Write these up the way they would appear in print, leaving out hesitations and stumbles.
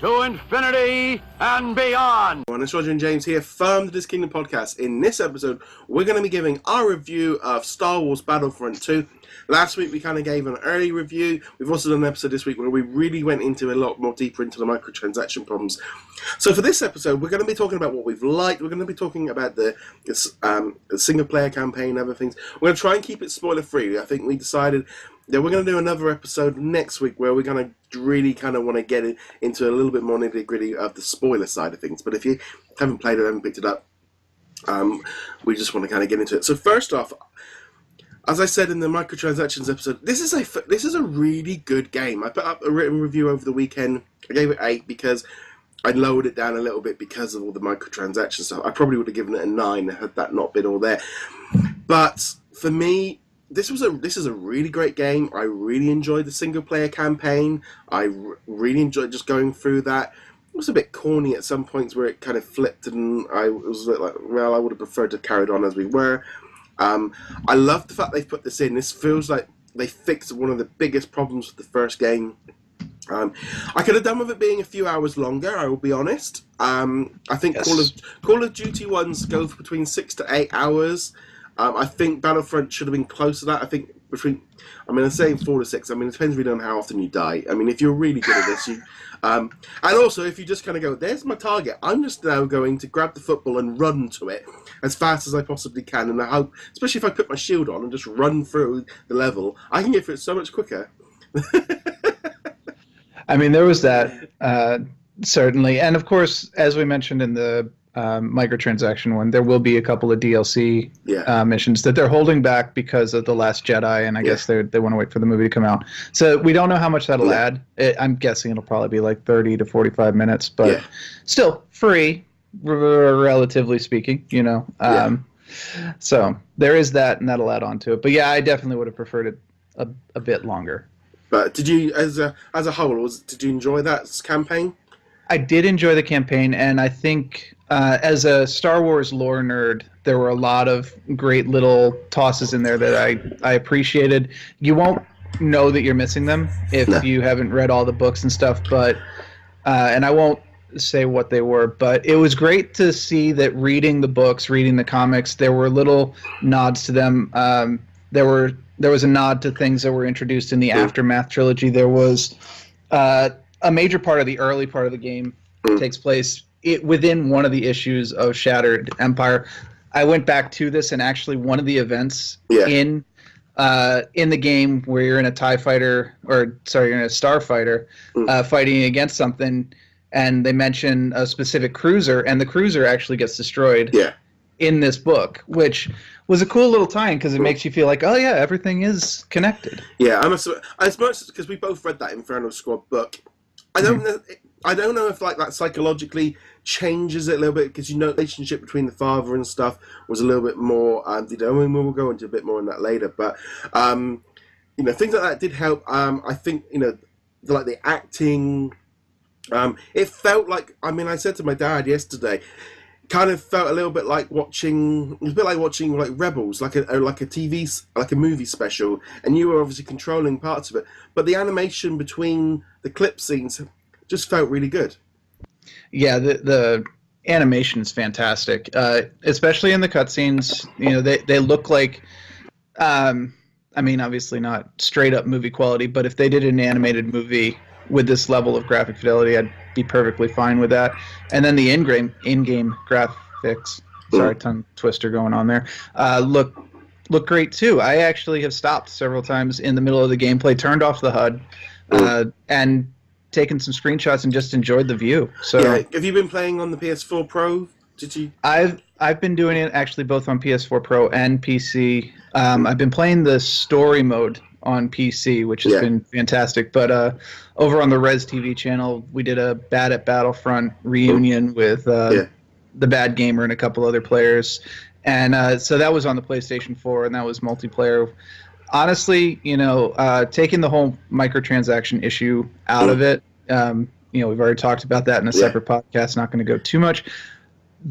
to infinity and beyond. It's Roger and James here from the DisKingdom podcast. In this episode, we're going to be giving our review of Star Wars Battlefront 2. Last week, we kind of gave an early review. We've also done an episode this week where we really went into a lot more deeper into the microtransaction problems. So for this episode, we're going to be talking about what we've liked. We're going to be talking about the single-player campaign and other things. We're going to try and keep it spoiler-free. I think we decided that we're going to do another episode next week where we're going to really kind of want to get into a little bit more nitty-gritty of the spoiler side of things. But if you haven't played it, haven't picked it up, we just want to kind of get into it. So first off, as I said in the microtransactions episode, this is a really good game. I put up a written review over the weekend. I gave it 8 because I lowered it down a little bit because of all the microtransaction stuff. I probably would have given it a 9 had that not been all there. But for me, this is a really great game. I really enjoyed the single player campaign. I really enjoyed just going through that. It was a bit corny at some points where it kind of flipped, and I was a bit like, well, I would have preferred to carry it on as we were. I love the fact they've put this in. This feels like they fixed one of the biggest problems with the first game. I could have done with it being a few hours longer, I will be honest. I think yes. Call of Duty ones go for between 6 to 8 hours. I think Battlefront should have been close to that. I think I'm saying 4 to 6. I mean, it depends really on how often you die. I mean, if you're really good at this, and also if you just kind of go, there's my target, I'm just now going to grab the football and run to it as fast as I possibly can. And I hope, especially if I put my shield on and just run through the level, I can get through it so much quicker. I mean, there was that, certainly. And of course, as we mentioned in the microtransaction one, there will be a couple of DLC missions that they're holding back because of The Last Jedi, and I guess they want to wait for the movie to come out. So we don't know how much that'll add. I'm guessing it'll probably be like 30 to 45 minutes, but still free, relatively speaking, you know. So there is that, and that'll add on to it. But yeah, I definitely would have preferred it a bit longer. But did you, as a whole, did you enjoy that campaign? I did enjoy the campaign, and I think as a Star Wars lore nerd, there were a lot of great little tosses in there that I appreciated. You won't know that you're missing them if you haven't read all the books and stuff, but and I won't say what they were, but it was great to see that reading the books, reading the comics, there were little nods to them. There was a nod to things that were introduced in the Aftermath trilogy. There was a major part of the early part of the game takes place within one of the issues of Shattered Empire. I went back to this, and actually one of the events in the game where you're in a TIE fighter, you're in a starfighter fighting against something, and they mention a specific cruiser, and the cruiser actually gets destroyed in this book, which was a cool little tie-in because it makes you feel like, oh yeah, everything is connected. Yeah, as much because we both read that Inferno Squad book. I don't know if like that psychologically changes it a little bit, because the relationship between the father and stuff was a little bit more. We'll go into a bit more on that later, but things like that did help. I think like the acting, it felt like. I mean, I said to my dad yesterday, kind of felt a little bit like watching. It was a bit like watching like Rebels, like a movie special, and you were obviously controlling parts of it, but the animation between the clip scenes just felt really good. Yeah, the animation is fantastic, especially in the cutscenes. They look like, I mean, obviously not straight up movie quality, but if they did an animated movie with this level of graphic fidelity, I'd be perfectly fine with that. And then the in-game graphics, sorry, tongue twister going on there, look great too. I actually have stopped several times in the middle of the gameplay, turned off the HUD, and taken some screenshots and just enjoyed the view. So have you been playing on the PS4 Pro? Did you? I've been doing it actually both on PS4 Pro and PC. I've been playing the story mode on PC, which has been fantastic. But over on the Res TV channel, we did a Bad at Battlefront reunion with the Bad Gamer and a couple other players. And so that was on the PlayStation 4, and that was multiplayer. Honestly, taking the whole microtransaction issue out of it, we've already talked about that in a separate podcast, not going to go too much.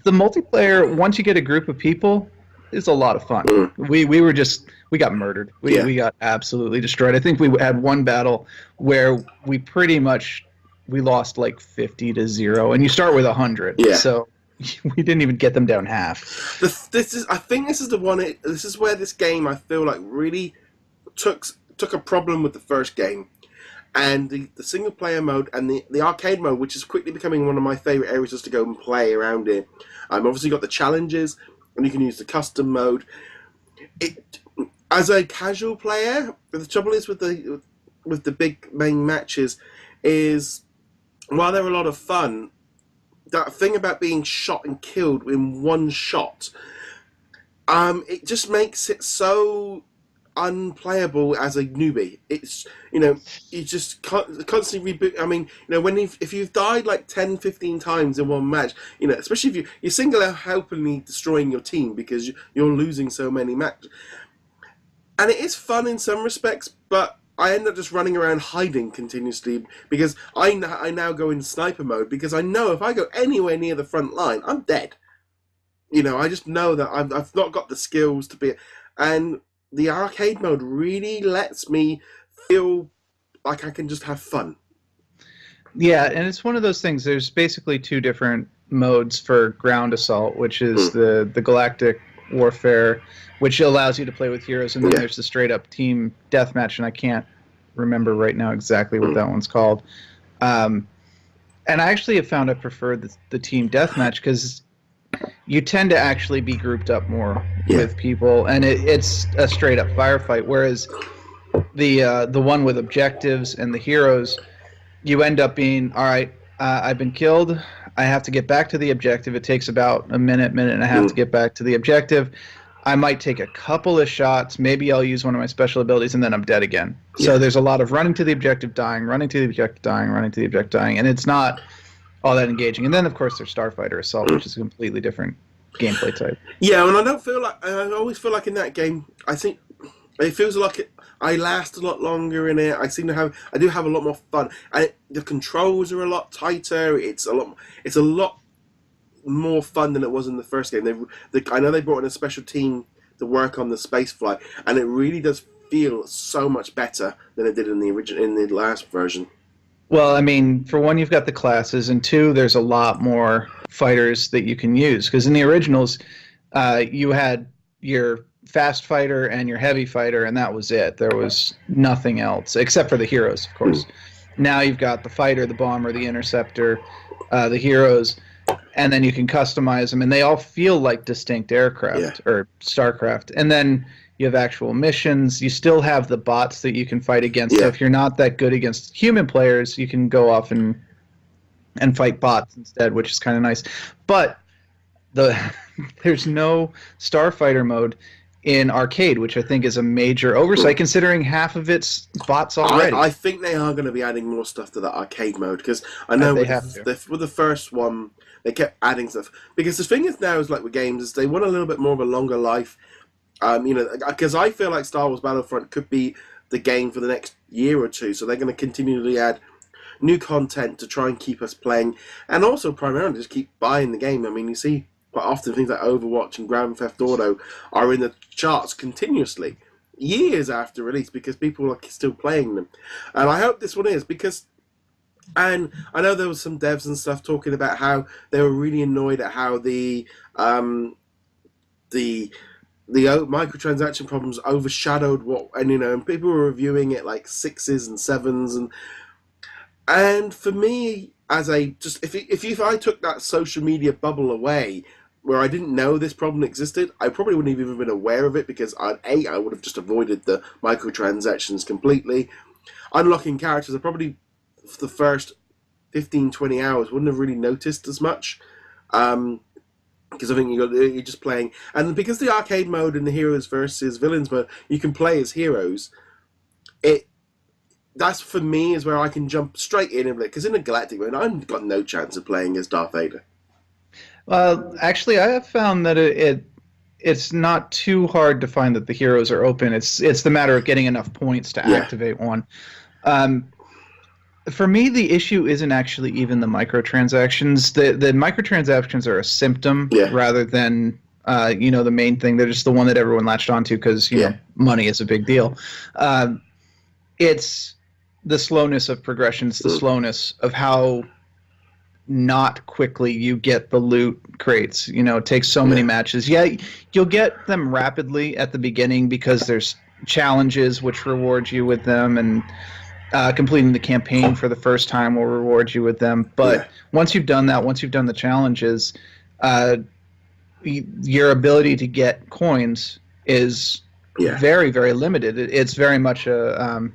The multiplayer, once you get a group of people, is a lot of fun. We got murdered. We got absolutely destroyed. I think we had one battle where we pretty much we lost like 50-0, and you start with 100. Yeah. So we didn't even get them down half. I think this is the one. This is where this game, I feel like, really took a problem with the first game, and the single player mode and the arcade mode, which is quickly becoming one of my favorite areas just to go and play around in. Obviously got the challenges, and you can use the custom mode. As a casual player, the trouble is with the big main matches is, while they're a lot of fun, that thing about being shot and killed in one shot, it just makes it so unplayable as a newbie. It's, you just constantly reboot. I mean, if you've died like 10, 15 times in one match, especially if you're single-handedly destroying your team because you're losing so many matches. And it is fun in some respects, but I end up just running around hiding continuously because I now go in sniper mode because I know if I go anywhere near the front line, I'm dead. I just know that I've not got the skills to be... And the arcade mode really lets me feel like I can just have fun. Yeah, and it's one of those things. There's basically two different modes for ground assault, which is the Galactic Warfare, which allows you to play with heroes, and then there's the straight-up team deathmatch, and I can't remember right now exactly what that one's called. And I actually have found I prefer the team deathmatch because you tend to actually be grouped up more with people, and it's a straight-up firefight, whereas the one with objectives and the heroes, you end up being, all right, I've been killed, I have to get back to the objective. It takes about a minute and a half to get back to the objective. I might take a couple of shots, maybe I'll use one of my special abilities, and then I'm dead again. Yeah. So there's a lot of running to the objective, dying, running to the objective, dying, running to the objective, dying, and it's not all that engaging. And then, of course, there's Starfighter Assault, which is a completely different gameplay type. Yeah, and I always feel like in that game, I think it feels like I last a lot longer in it. I do have a lot more fun, and the controls are a lot tighter. It's a lot more fun than it was in the first game. I know they brought in a special team to work on the space flight, and it really does feel so much better than it did in the last version. Well, I mean, for one, you've got the classes, and two, there's a lot more fighters that you can use. Because in the originals, you had your fast fighter and your heavy fighter, and that was it. There was nothing else, except for the heroes, of course. Now you've got the fighter, the bomber, the interceptor, the heroes, and then you can customize them, and they all feel like distinct aircraft or StarCraft. And then you have actual missions. You still have the bots that you can fight against. So if you're not that good against human players, you can go off and fight bots instead, which is kind of nice. But there's no Starfighter mode in arcade, which I think is a major oversight, considering half of it's bots already. I think they are going to be adding more stuff to that arcade mode, because I know with the first one, they kept adding stuff. Because the thing is now, is like with games, is they want a little bit more of a longer life. Because I feel like Star Wars Battlefront could be the game for the next year or two, so they're going to continually add new content to try and keep us playing, and also primarily just keep buying the game. I mean, you see quite often things like Overwatch and Grand Theft Auto are in the charts continuously, years after release, because people are still playing them. And I hope this one is, because... And I know there was some devs and stuff talking about how they were really annoyed at how the microtransaction problems overshadowed and people were reviewing it like 6s and 7s, and for me, if I took that social media bubble away, where I didn't know this problem existed, I probably wouldn't have even been aware of it, because I would have just avoided the microtransactions completely. Unlocking characters, I probably, for the first 15-20 hours, wouldn't have really noticed as much, because I think you're just playing, and because the arcade mode and the heroes versus villains mode, you can play as heroes. That's for me is where I can jump straight in and play, because in a galactic mode, I've got no chance of playing as Darth Vader. Actually, I have found that it's not too hard to find that the heroes are open. It's the matter of getting enough points to activate one. For me, the issue isn't actually even the microtransactions. The microtransactions are a symptom rather than the main thing. They're just the one that everyone latched onto because money is a big deal. It's the slowness of progression. It's the slowness of how not quickly you get the loot crates. It takes so many matches. Yeah, you'll get them rapidly at the beginning because there's challenges which reward you with them, and completing the campaign for the first time will reward you with them. But once you've done that, once you've done the challenges, your ability to get coins is very, very limited. It's very much a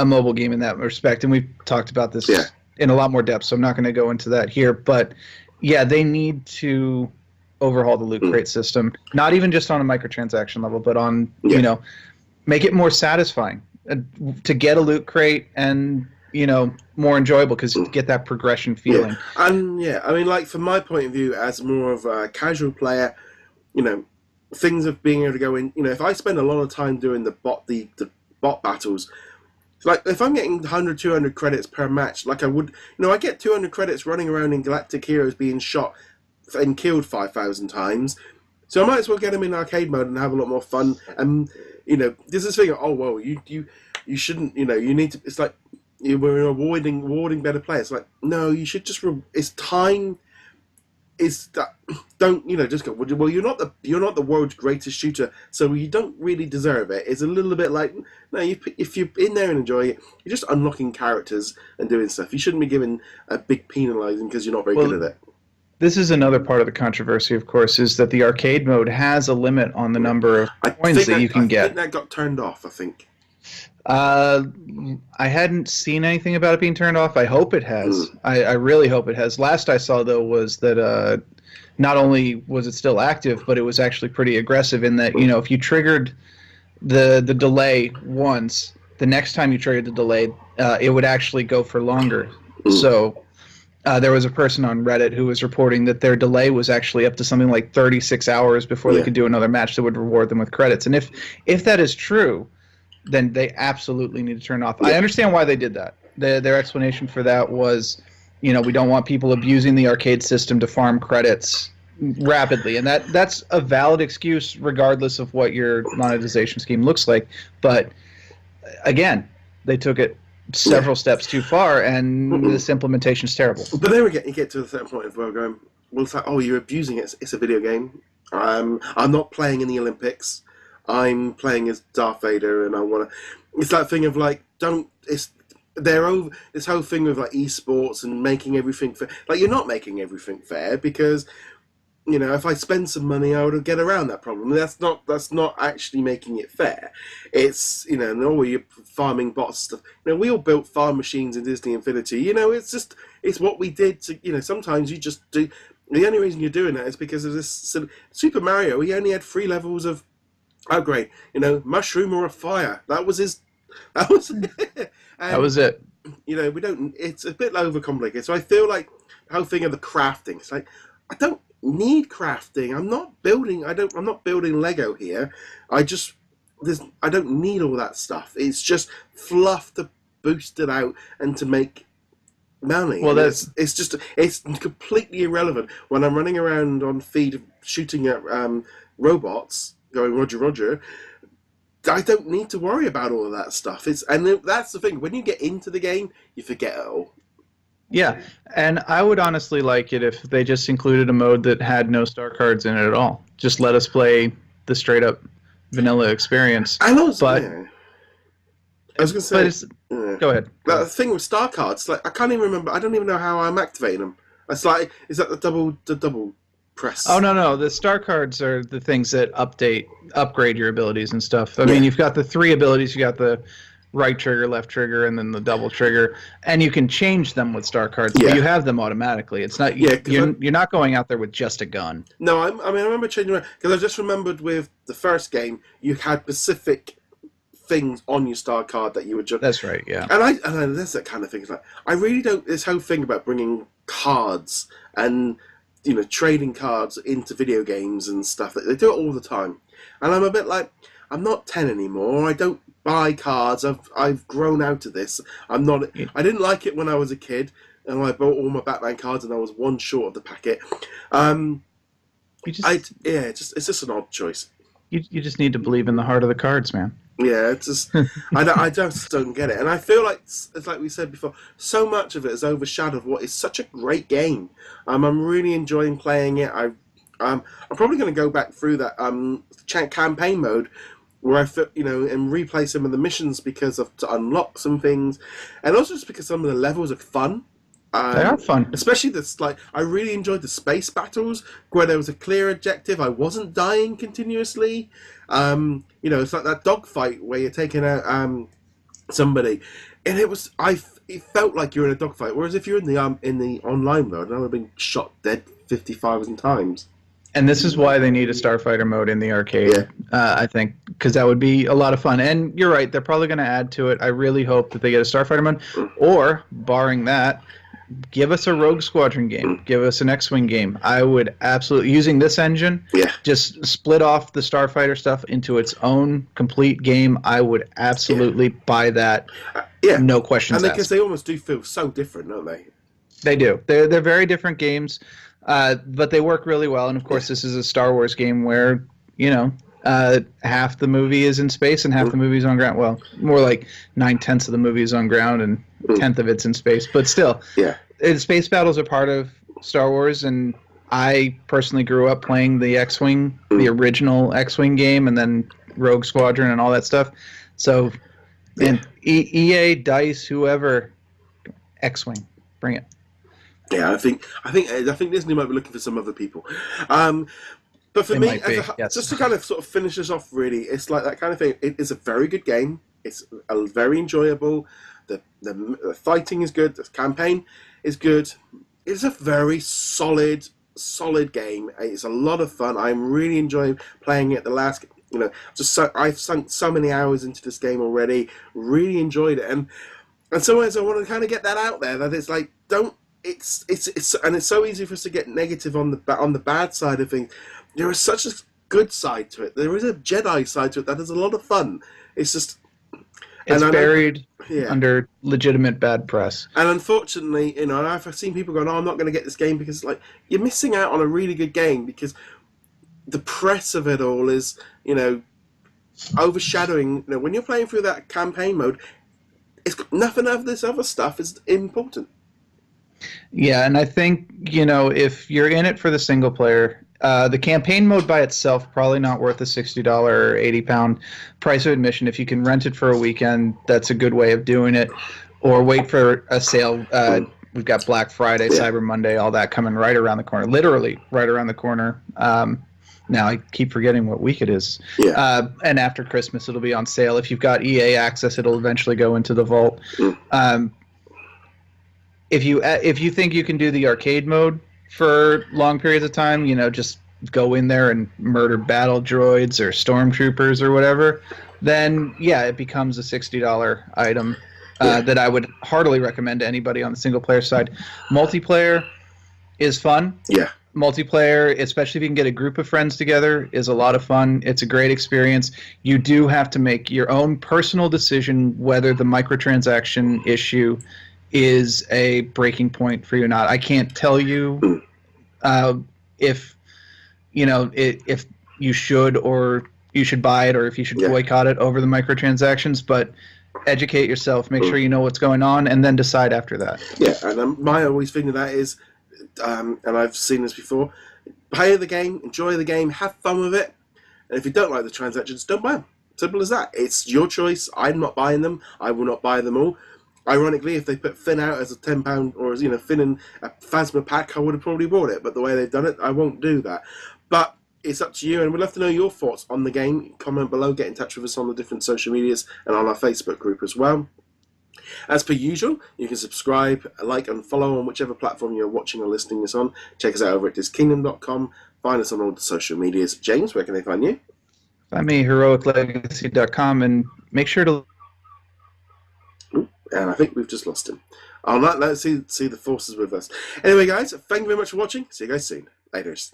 mobile game in that respect, and we've talked about this in a lot more depth, so I'm not going to go into that here. But yeah, they need to overhaul the loot crate system, not even just on a microtransaction level, but on make it more satisfying to get a loot crate, and more enjoyable because you get that progression feeling. And I mean, like from my point of view, as more of a casual player, things of being able to go in. If I spend a lot of time doing the bot battles, like if I'm getting 100, 200 credits per match, like I would, I get 200 credits running around in Galactic Heroes being shot and killed 5,000 times. So I might as well get them in arcade mode and have a lot more fun. And there's this thing. Oh well, you shouldn't. You need to. It's like we're rewarding better players. Like no, you should just. It's time. It's that. Don't just go. Well, you're not the world's greatest shooter, so you don't really deserve it. It's a little bit like no. If you're in there and enjoy it, you're just unlocking characters and doing stuff. You shouldn't be given a big penalising because you're not very good at it. This is another part of the controversy, of course, is that the arcade mode has a limit on the number of coins that you can get. I think that got turned off, I think. I hadn't seen anything about it being turned off. I hope it has. I really hope it has. Last I saw, though, was that not only was it still active, but it was actually pretty aggressive in that, if you triggered the delay once, the next time you triggered the delay, it would actually go for longer. So there was a person on Reddit who was reporting that their delay was actually up to something like 36 hours before they could do another match that would reward them with credits. And if that is true, then they absolutely need to turn off. I understand why they did that. Their explanation for that was, we don't want people abusing the arcade system to farm credits rapidly. And that's a valid excuse regardless of what your monetization scheme looks like. But again, they took it several steps too far, and this implementation is terrible. But then you get to a certain point of where we're going, well, it's like, oh, you're abusing it. It's a video game. I'm not playing in the Olympics. I'm playing as Darth Vader, and I want to. It's that thing of like, they're over this whole thing with like esports and making everything fair. Like you're not making everything fair because, if I spend some money, I would get around that problem. That's not actually making it fair. It's you're farming bots stuff. We all built farm machines in Disney Infinity. It's what we did to. Sometimes you just do. The only reason you're doing that is because of this Super Mario. He only had 3 levels of upgrade. Mushroom or a fire. That was his. That was it. That was it. We don't. It's a bit overcomplicated. So I feel like the whole thing of the crafting. It's like I don't need crafting. I'm not building Lego here. I don't need all that stuff. It's just fluff to boost it out and to make money. Well, it's completely irrelevant when I'm running around on feed shooting at robots going Roger Roger. I don't need to worry about all of that stuff. That's the thing. When you get into the game, you forget it all. Yeah, and I would honestly like it if they just included a mode that had no star cards in it at all. Just let us play the straight-up vanilla experience. I know, but I was going to say... Go ahead. The thing with star cards, like I can't even remember. I don't even know how I'm activating them. It's like, is that the double press? Oh, no. The star cards are the things that upgrade your abilities and stuff. I mean, you've got the 3 abilities. You got the right trigger, left trigger, and then the double trigger, and you can change them with star cards. But you have them automatically. It's not you're not going out there with just a gun. No, I remember changing around because I just remembered with the first game you had specific things on your star card that you would just. That's right. Yeah. And there's that kind of thing. It's like I really don't. This whole thing about bringing cards and trading cards into video games and stuff. They do it all the time, and I'm a bit like I'm not 10 anymore. I don't buy cards. I've grown out of this. I'm not. I didn't like it when I was a kid, and I bought all my Batman cards, and I was one short of the packet. It's just an odd choice. You just need to believe in the heart of the cards, man. Yeah, it's just I just don't get it, and I feel like it's like we said before. So much of it has overshadowed what is such a great game. I'm really enjoying playing it. I'm probably going to go back through that campaign mode where I feel, and replay some of the missions because to unlock some things, and also just because some of the levels are fun. They are fun. Especially I really enjoyed the space battles where there was a clear objective. I wasn't dying continuously. It's like that dogfight where you're taking out somebody, and it felt like you're in a dogfight. Whereas if you're in the online mode, I would have been shot dead 50,000 times. And this is why they need a Starfighter mode in the arcade, I think, because that would be a lot of fun. And you're right, they're probably going to add to it. I really hope that they get a Starfighter mode, or, barring that, give us a Rogue Squadron game. Give us an X-Wing game. I would absolutely, using this engine, just split off the Starfighter stuff into its own complete game. I would absolutely buy that. No questions asked. Because they almost do feel so different, don't they? They do. They're very different games, but they work really well. And of course, this is a Star Wars game where half the movie is in space and half the movie is on ground. Well, more like 9/10 of the movie is on ground and 1/10 of it's in space. But still, space battles are part of Star Wars, and I personally grew up playing the X-Wing, the original X-Wing game, and then Rogue Squadron and all that stuff. So, and EA, DICE, whoever, X-Wing, bring it. Yeah, I think Disney might be looking for some other people. But for me, just to kind of sort of finish this off, really, it's like that kind of thing. It is a very good game. It's very enjoyable. The fighting is good. The campaign is good. It's a very solid game. It's a lot of fun. I'm really enjoying playing it. I've sunk so many hours into this game already. Really enjoyed it, and sometimes I want to kind of get that out there. That it's like It's so easy for us to get negative on the bad side of things. There is such a good side to it. There is a Jedi side to it that is a lot of fun. It's just buried under legitimate bad press. And unfortunately, I've seen people going, "Oh, I'm not going to get this game," because you're missing out on a really good game because the press of it all is overshadowing. When you're playing through that campaign mode, nothing of this other stuff is important. Yeah, and I think, if you're in it for the single player, the campaign mode by itself probably not worth the $60 or £80 price of admission. If you can rent it for a weekend, that's a good way of doing it. Or wait for a sale. We've got Black Friday, Cyber Monday, all that coming right around the corner. Literally right around the corner. Now I keep forgetting what week it is. And after Christmas, it'll be on sale. If you've got EA access, it'll eventually go into the vault. If you think you can do the arcade mode for long periods of time, just go in there and murder battle droids or stormtroopers or whatever, then it becomes a $60 item that I would heartily recommend to anybody on the single player side. Multiplayer is fun. Multiplayer, especially if you can get a group of friends together, is a lot of fun. It's a great experience. You do have to make your own personal decision whether the microtransaction issue is a breaking point for you or not. I can't tell you if you should or you should buy it or if you should boycott it over the microtransactions, but educate yourself, make sure you know what's going on, and then decide after that. Yeah, and my always thing to that is, and I've seen this before, play the game, enjoy the game, have fun with it, and if you don't like the transactions, don't buy them. Simple as that. It's your choice. I'm not buying them. I will not buy them all. Ironically, if they put Finn out as a £10 or as Finn in a Phasma pack, I would have probably bought it. But the way they've done it, I won't do that. But it's up to you, and we'd love to know your thoughts on the game. Comment below, get in touch with us on the different social medias and on our Facebook group as well. As per usual, you can subscribe, like, and follow on whichever platform you're watching or listening this on. Check us out over at DisKingdom.com. Find us on all the social medias. James, where can they find you? Find me heroiclegacy.com, and make sure to. And I think we've just lost him. Let's see the forces with us. Anyway, guys, thank you very much for watching. See you guys soon. Laters.